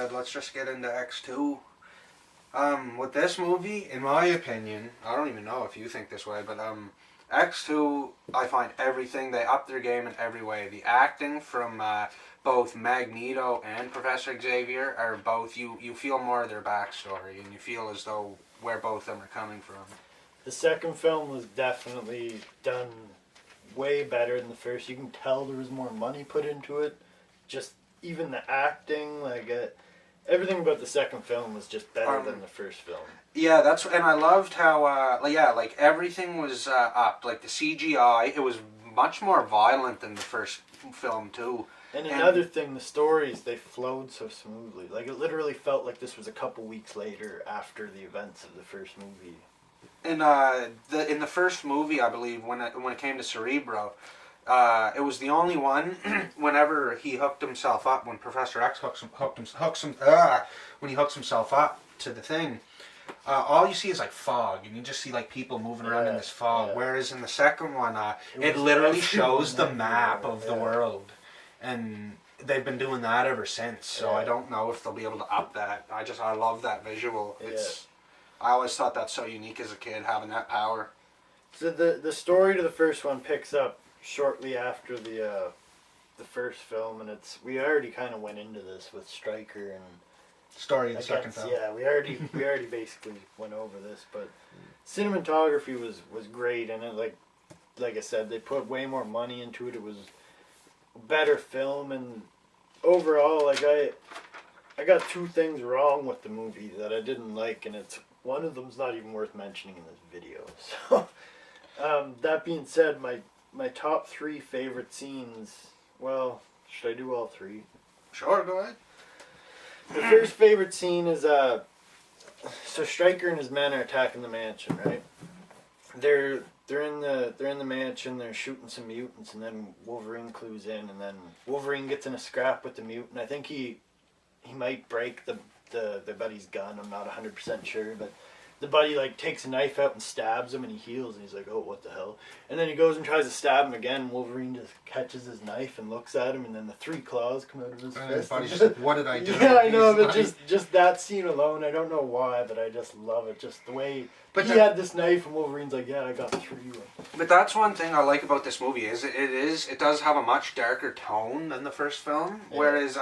said, let's just get into X-2. With this movie, in my opinion, I don't even know if you think this way, but X-2, I find everything, they upped their game in every way. The acting from both Magneto and Professor Xavier are both, you feel more of their backstory, and you feel as though where both of them are coming from. The second film was definitely done way better than the first. You can tell there was more money put into it. Just even the acting, everything about the second film was just better than the first film. Yeah, and I loved how, everything was up. Like, the CGI, it was much more violent than the first film, too. And another thing, the stories, they flowed so smoothly. Like, it literally felt like this was a couple weeks later after the events of the first movie. In the first movie, I believe, when it came to Cerebro, it was the only one. Whenever he hooked himself up, when Professor X when he hooks himself up to the thing, all you see is like fog, and you just see like people moving around in this fog. Yeah. Whereas in the second one, it literally shows the map of the world, and they've been doing that ever since. So I don't know if they'll be able to up that. I love that visual. I always thought that's so unique as a kid, having that power. So the story to the first one picks up shortly after the first film, and we already kind of went into this with Stryker and story of the second film. Yeah, we already basically went over this, but cinematography was great, and it like I said, they put way more money into it. It was a better film, and overall, I got two things wrong with the movie that I didn't like, and one of them's not even worth mentioning in this video. So, that being said, my top three favorite scenes, well, should I do all three? Sure, go ahead. The first favorite scene is, so Stryker and his men are attacking the mansion, right? They're in the mansion, they're shooting some mutants, and then Wolverine clues in, and then Wolverine gets in a scrap with the mutant. I think he might break the buddy's gun, I'm not 100% sure, but the buddy takes a knife out and stabs him, and he heals, and he's like, oh, what the hell? And then he goes and tries to stab him again, and Wolverine just catches his knife and looks at him, and then the three claws come out of his fist. His buddy's just like, what did I do? Yeah, I know, but just that scene alone, I don't know why, but I just love it. Just the way he had this knife, and Wolverine's like, yeah, I got three. But that's one thing I like about this movie, is it does have a much darker tone than the first film, whereas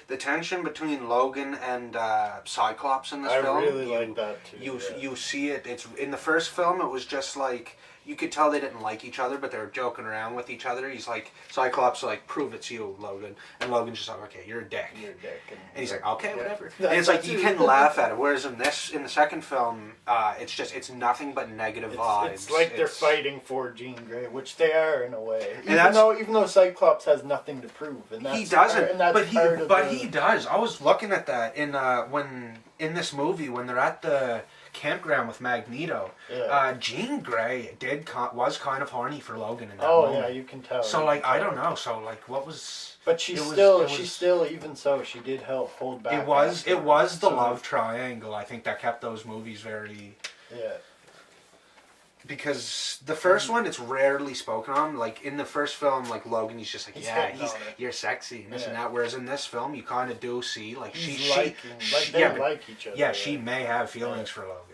the tension between Logan and Cyclops in this film, I really like that too. You see it. It's in the first film. It was just like you could tell they didn't like each other, but they were joking around with each other. He's like, Cyclops, prove it's you, Logan, and Logan's just like, okay, you're a dick. You're a dick, and he's like, okay, whatever. And it's like you can laugh at it. Whereas in the second film, it's nothing but negative vibes. It's like they're fighting for Jean Grey, which they are in a way. Even though Cyclops has nothing to prove, and he doesn't. But he does. I was looking at that in this movie when they're at the campground with Magneto. Jean Grey was kind of horny for Logan in that moment. Yeah, you can tell. So I don't know. So what was? But she still even so she did help hold back. It was the love triangle, I think, that kept those movies very. Yeah. Because the first one, it's rarely spoken on. Like in the first film, Logan, he's just like, you're sexy and this and that. Whereas in this film, you kind of do see they like each other. Yeah, she may have feelings for Logan.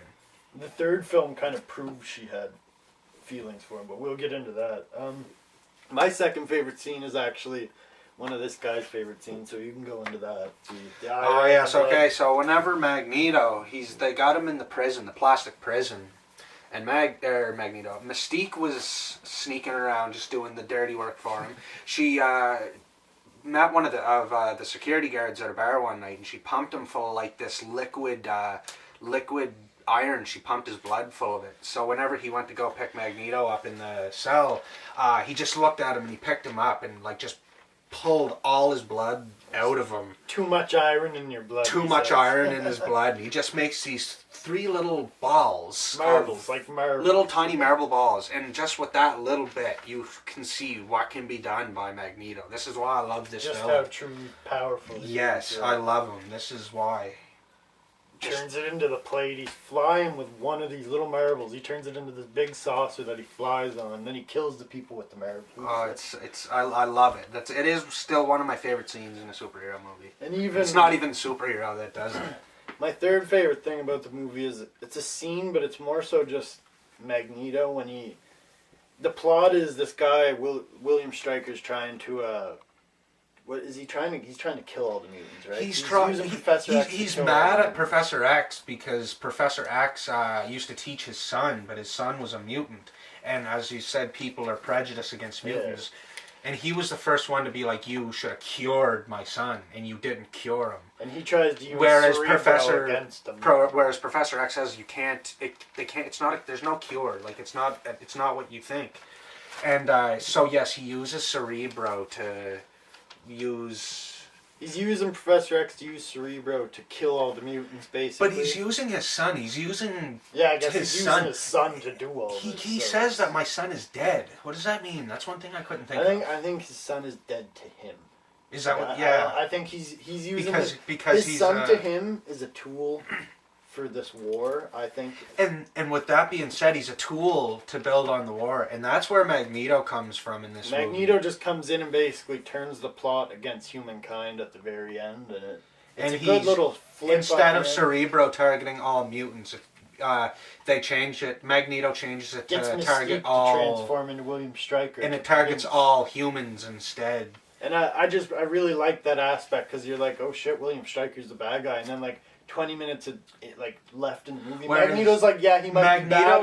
The third film kind of proved she had feelings for him, but we'll get into that. My second favorite scene is actually one of this guy's favorite scenes, so you can go into that. Okay. So whenever Magneto, they got him in the prison, the plastic prison. And Magneto, Mystique was sneaking around, just doing the dirty work for him. She met one of the security guards at a bar one night, and she pumped him full of this liquid iron. She pumped his blood full of it. So whenever he went to go pick Magneto up in the cell, he just looked at him and he picked him up and just pulled all his blood out of him. Too much iron in your blood. Too much iron in his blood. And he just makes these 3 little balls. Marbles, Little tiny marble balls. And just with that little bit, you can see what can be done by Magneto. This is why I love this film. Just how truly powerful he is. Yes, I love him. This is why. turns it into the plate. He's flying with one of these little marbles. He turns it into this big saucer that he flies on. And then he kills the people with the marbles. Oh, I love it. It is still one of my favorite scenes in a superhero movie. And even it's not even superhero that does it. My third favorite thing about the movie is it's a scene, but it's more so just Magneto when he. The plot is this guy William Stryker's trying to. What is he trying to? He's trying to kill all the mutants, right? He's mad at Professor X because Professor X used to teach his son, but his son was a mutant, and as you said, people are prejudiced against mutants. Yeah. And he was the first one to be like, you should have cured my son, and you didn't cure him. And he tries to use against him. Whereas Professor X says you can't. They can't. It's not. There's no cure. Like it's not what you think. And so yes, he uses Cerebro to use. He's using Professor X to use Cerebro to kill all the mutants, basically. But he's using his son. He's using I guess he's using his son to do all this. He says that my son is dead. What does that mean? That's one thing I couldn't think of. I think his son is dead to him. Is that what? Yeah. I think he's using because his son to him is a tool for this war, I think. And with that being said, he's a tool to build on the war, and that's where Magneto comes from in this movie. Magneto just comes in and basically turns the plot against humankind at the very end, and it's a good little flip. Instead of Cerebro targeting all mutants, they change it. Magneto changes it to target all. Transform into William Stryker, and it targets all humans instead. And I really like that aspect because you're like, oh shit, William Stryker's the bad guy, and then like 20 minutes left in the movie. Whereas Magneto's like, yeah, he might be bad,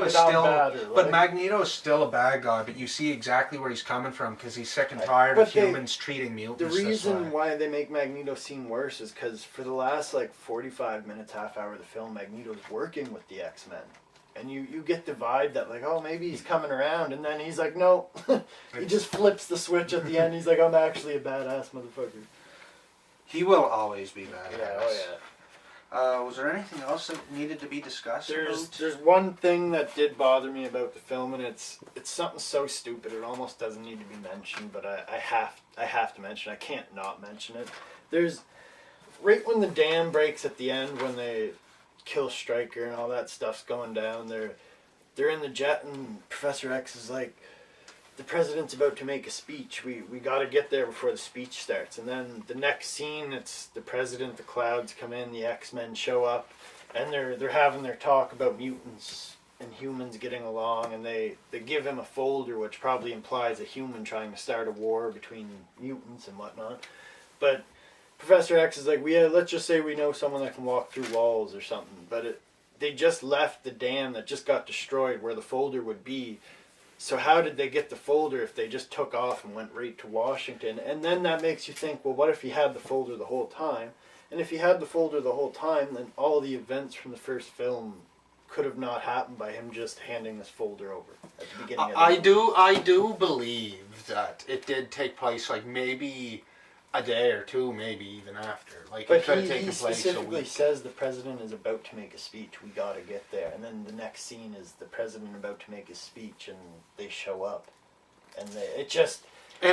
but Magneto is still a bad guy. But you see exactly where he's coming from because he's sick and tired of humans treating mutants. The reason why they make Magneto seem worse is because for the last 45 minutes, half hour of the film, Magneto's working with the X-Men. And you get the vibe that maybe he's coming around, and then he's like, no. He just flips the switch at the end. He's like, I'm actually a badass motherfucker. He will always be badass. Yeah, oh yeah. Was there anything else that needed to be discussed? There's one thing that did bother me about the film, and it's something so stupid it almost doesn't need to be mentioned, but I have to mention it. I can't not mention it. There's right when the dam breaks at the end when they kill Stryker and all that stuff's going down. They're in the jet and Professor X is like, the president's about to make a speech. We got to get there before the speech starts. And then the next scene, it's the president, the clouds come in, the X-Men show up, and they're having their talk about mutants and humans getting along, and they give him a folder which probably implies a human trying to start a war between mutants and whatnot. But Professor X is like, let's just say we know someone that can walk through walls or something. But they just left the dam that just got destroyed where the folder would be. So how did they get the folder if they just took off and went right to Washington? And then that makes you think, well, what if he had the folder the whole time? And if he had the folder the whole time, then all the events from the first film could have not happened by him just handing this folder over at the beginning of the movie. I do believe that it did take place maybe a day or two, maybe even after. But he specifically says the president is about to make a speech. We got to get there. And then the next scene is the president about to make his speech, and they show up. And it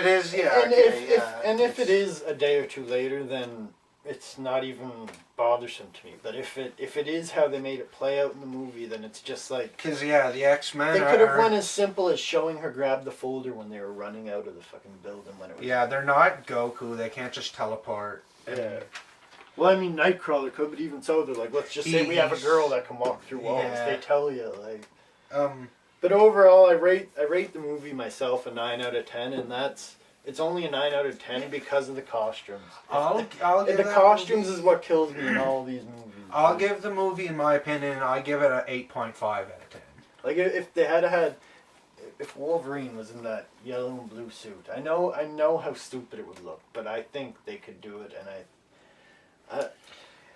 is, yeah. And if it is a day or two later, then it's not even bothersome to me. But if it is how they made it play out in the movie, then it's just like... Because, the X-Men they could have went as simple as showing her grab the folder when they were running out of the fucking building when it was... Yeah, they're not Goku. They can't just teleport. Yeah. Well, I mean, Nightcrawler could, but even so, they're like, let's just say we have a girl that can walk through walls. Yeah. They tell you, But overall, I rate the movie myself a 9 out of 10, and it's only a 9 out of 10 because of the costumes. The costumes is what kills me in all these movies. I'll give the movie, in my opinion, I give it an 8.5 out of 10. If they had if Wolverine was in that yellow and blue suit, I know how stupid it would look, but I think they could do it,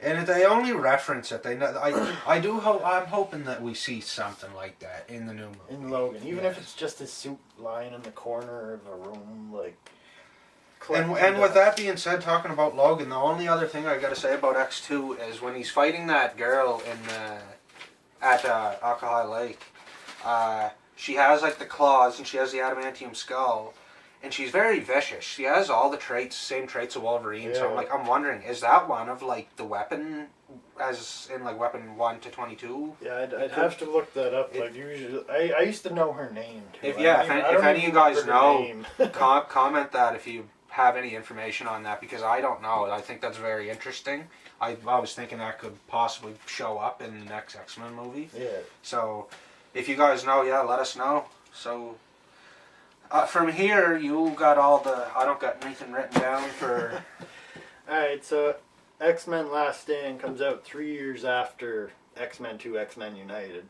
and if they only reference it, I'm hoping that we see something like that in the new movie. In Logan, even if it's just his suit lying in the corner of a room, And with that being said, talking about Logan, the only other thing I got to say about X-2 is when he's fighting that girl at Alcohol Lake, she has the claws and she has the adamantium skull, and she's very vicious. She has all the same traits of Wolverine. So Yeah. I'm wondering, is that one of like the weapon, as in like weapon 1 to 22? Yeah, I'd have to look that up. Like usually, I used to know her name too. If I yeah, don't even- I if don't any of even you guys remember her know, name. comment that if you have any information on that, because I don't know. I think that's very interesting. I was thinking that could possibly show up in the next X-Men movie. Yeah. So, if you guys know, yeah, let us know. So, from here, you got all the... I don't got anything written down for... Alright, so X-Men Last Stand comes out 3 years after X-Men 2 X-Men United.